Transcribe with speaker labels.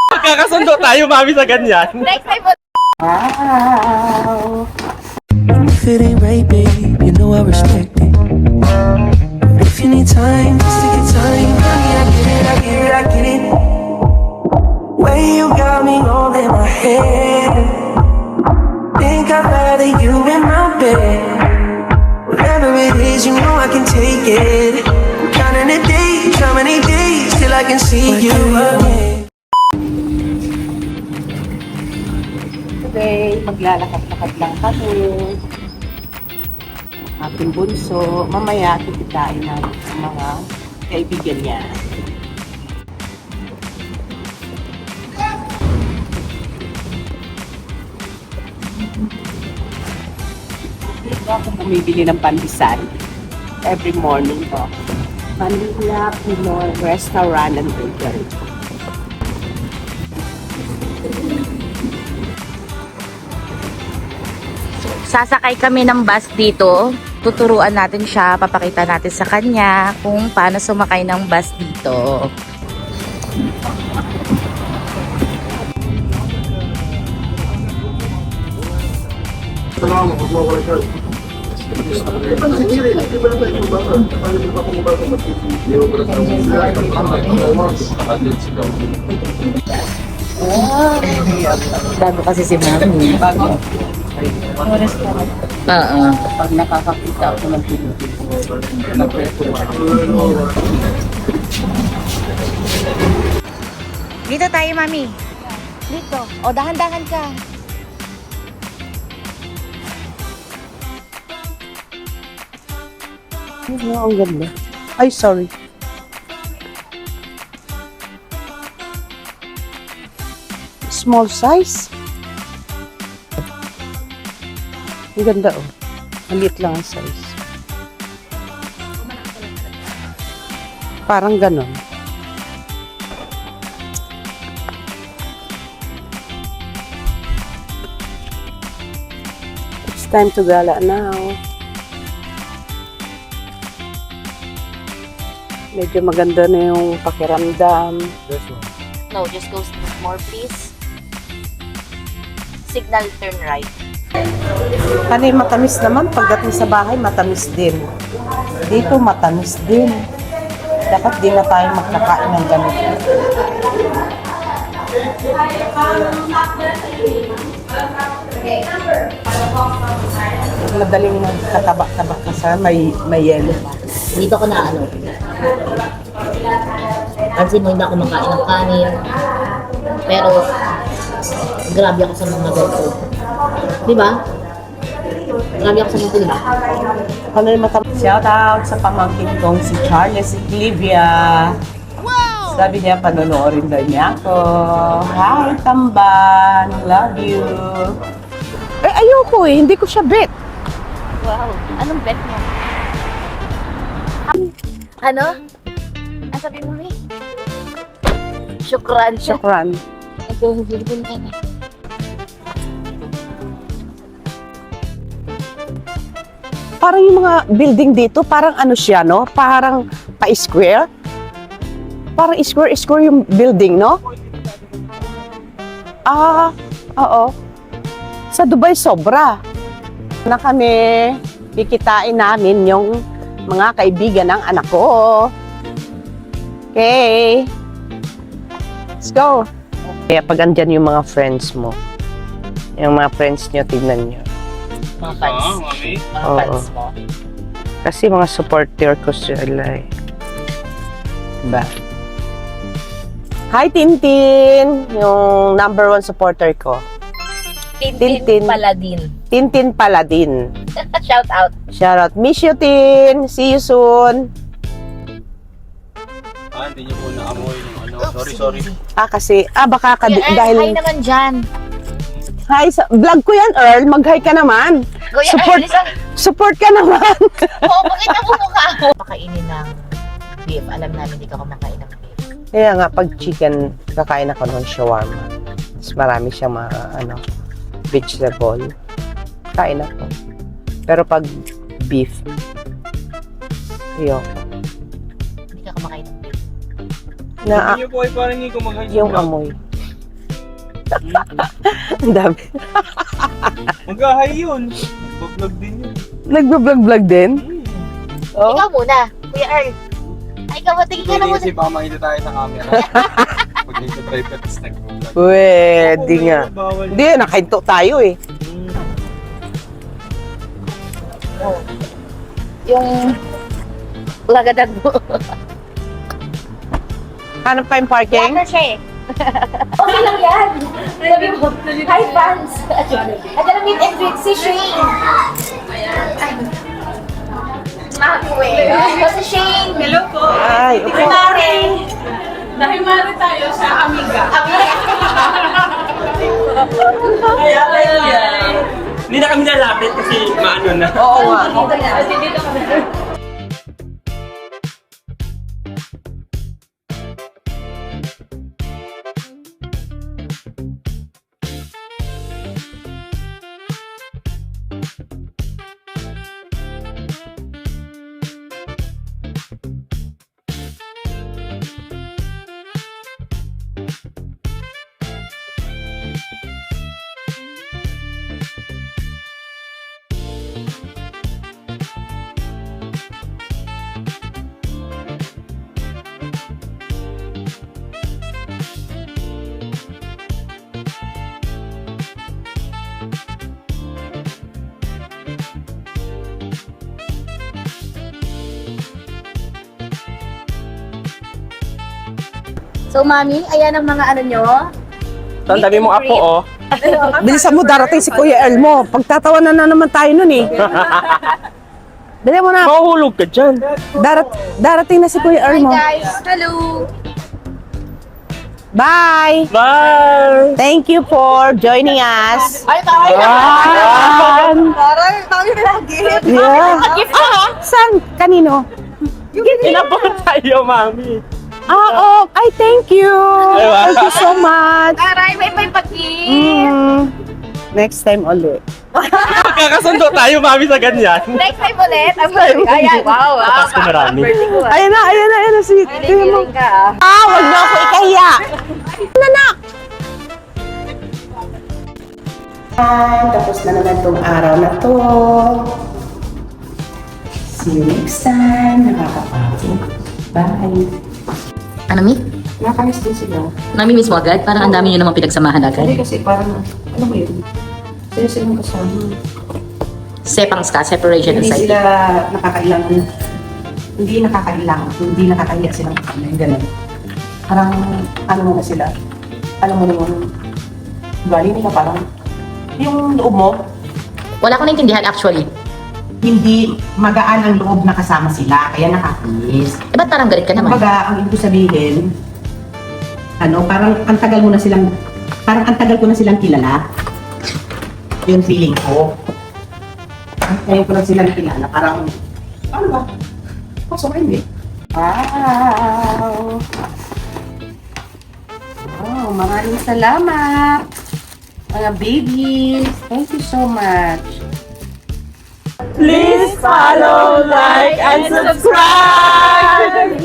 Speaker 1: Magkakasundo tayo, mami, sa ganyan.
Speaker 2: Next time po.
Speaker 3: Wow!
Speaker 4: If it ain't right, babe, you know I respect it. But if you need time, just take your time. Honey, I get it, I get it, I get it. Way you got me all in my head. Think I'd rather you in my bed. Whatever it is, you know I can take it. Counting the days, how many days till I can see you again.
Speaker 3: Today, maglalakad-lakad lang kami. Ating bunso. Mamaya, kikitain natin ang mga kaibigan niya. Dito ako bumibili ng pandesal. Every morning ko. Manila Pinoy Restaurant and Bakery.
Speaker 2: Sasakay kami ng bus dito. Tuturuan natin siya, papakita natin sa kanya kung paano sumakay ng bus dito. Bago kasi si Mami.
Speaker 3: Bago.
Speaker 2: Oo.
Speaker 3: Pag nakakakita ako ng
Speaker 2: Dito tayo, Mami. Dito. O, dahan-dahan ka.
Speaker 3: ang ganda. Ay, sorry. Small size. Ang ganda, oh. Maliit lang ang size. Parang ganon. It's time to gala now. Medyo maganda na yung pakiramdam.
Speaker 2: No, just go more, please. Signal turn right.
Speaker 3: Kanay matamis naman, pagdating sa bahay, matamis din. Dito, matamis din. Dapat di na tayo magkakain ng ganito. Madaling magkataba-taba kasi may yelo pa.
Speaker 5: Dito ko na ano. Kasi mo hindi ako makain ng kanin. Pero grabe ako sa mga ganito. Di ba? Grabe ako sa mga ganito, di ba?
Speaker 3: Kanay matamis. Shout out sa pamangkin kong si Charles Eclivia. Sabi niya, panonoorin daw niya ako. Hi, Tamban. Love you. Eh, ayoko eh. Hindi ko siya bet.
Speaker 2: Wow. Anong bet mo? Ano? Ang sabi mo, May? Syukran.
Speaker 3: Shukran.
Speaker 2: Nag-Philippine ka na.
Speaker 3: Parang yung mga building dito, parang ano siya, no? Parang pa-square. Parang square yung building, no? Ah, oo. Sa Dubai, sobra. Na kami, kikitain namin yung mga kaibigan ng anak ko. Okay. Let's go. Kaya pag andyan yung mga friends mo, yung mga friends nyo, tignan nyo.
Speaker 5: Mga fans. Mga
Speaker 3: Oo.
Speaker 5: fans mo.
Speaker 3: Kasi mga supporter ko sila eh. Diba? Hi, Tintin! Yung number 1 supporter ko. Tintin.
Speaker 2: Tintin Paladin.
Speaker 3: Tintin Paladin.
Speaker 2: Shout out.
Speaker 3: Shout out. Miss you, Tin! See you soon!
Speaker 1: Hindi niyo po naamoy ng ano. Sorry.
Speaker 3: Kasi, baka
Speaker 2: Kuya Earl,
Speaker 3: dahil...
Speaker 2: hi naman dyan.
Speaker 3: Hi, vlog ko yan, Earl. Mag-hi ka naman.
Speaker 2: Kuya
Speaker 3: Support,
Speaker 2: Earl,
Speaker 3: support ka naman.
Speaker 2: Oo, pakita mo mukha mo. Makainin ng beef. Alam namin hindi ka kumakain ng beef.
Speaker 3: Kaya nga, pag chicken, kakain ako ng shawarma. Mas marami siyang mga, vegetable. Kain ako. Pero pag beef, ayoko.
Speaker 2: Hindi ka kumakain ng beef.
Speaker 3: Na,
Speaker 1: Hindi niyo po ay parang hindi ko mag-hide
Speaker 3: yung amoy. Ang dami.
Speaker 1: Mag-ahay yun. Mag-vlog din yun.
Speaker 3: Nagbablog-vlog din? Oh.
Speaker 5: Ikaw muna, Kuya Earl. Ay, ikaw, tingin ka na muna.
Speaker 1: Kasi baka makita tayo sa camera. Pag nasa drive ka, tapos nag-vlog.
Speaker 3: Pwede nga.
Speaker 1: Bawal.
Speaker 3: Hindi, nakahinto tayo eh.
Speaker 5: Yung lagadag mo.
Speaker 3: Hanap pa yung parking?
Speaker 5: Water siya eh. Okay lang yan. Sabi mo, hi fans. At alam meet and greet si Shane. Si Shane. Hello po.
Speaker 3: Ay, upo.
Speaker 6: Dahil mari tayo sa Amiga.
Speaker 1: Hindi na kami nalapit kasi maano na.
Speaker 3: Oo nga.
Speaker 5: So, Mami, ayan ang mga ano nyo.
Speaker 3: Ang dami mong apo, oh. Bilisan mo, darating si Kuya Earl mo. Pagtatawanan na naman tayo nun eh. Dali mo na.
Speaker 1: Mahuhulog ka dyan.
Speaker 3: Darating na si Kuya Earl mo.
Speaker 5: Guys, hello.
Speaker 3: Bye!
Speaker 1: Bye!
Speaker 3: Thank you for joining us.
Speaker 5: Ay, tayo.
Speaker 3: Parang,
Speaker 5: Tayo lagi.
Speaker 3: yeah. Saan? Kanino?
Speaker 1: Inabot tayo, mami.
Speaker 3: Ah, oh, ay, thank you.
Speaker 1: Diba?
Speaker 3: Thank you so much.
Speaker 5: Aray, may pag-gift.
Speaker 3: Next time ulit.
Speaker 1: Magkakasundo tayo, mami, sa ganyan.
Speaker 5: Next time ulit. I'm sorry. Ayan, wow.
Speaker 1: Tapos ko marami.
Speaker 3: Ayan na si Timo.
Speaker 5: Feeling ka.
Speaker 3: Wag na ako ikahiya. Nanak! Tapos na naman tong araw na to. See you next time. Nakakapagod. Bye.
Speaker 2: Ano, Mi?
Speaker 3: Nakakamiss din sila.
Speaker 2: Namimiss mo agad? Parang ang dami nyo naman pinagsamahan agad.
Speaker 3: Hindi kasi parang, ano mo yun? Sila silang kasama.
Speaker 2: Sepangs ka, separation
Speaker 7: Hindi
Speaker 2: anxiety.
Speaker 7: sila nakakailang, hindi nakakahiya silang kasama, yung gano'n. Parang, ano mo na sila, alam mo naman, galing nila parang, yung loob mo,
Speaker 2: Wala ko naintindihan actually.
Speaker 7: hindi magaan ang loob na kasama sila, kaya nakakainis.
Speaker 2: Eh, ba't parang galit ka naman?
Speaker 7: Kumbaga, ang ibig sabihin, ano, parang ang tagal ko na silang kilala. Yung feeling ko. Ngayon ko na silang kilala, parang, ano ba? Pasok hindi. Wow! Wow, maraming salamat! Mga babies, thank you so much.
Speaker 3: Please follow, like, and subscribe!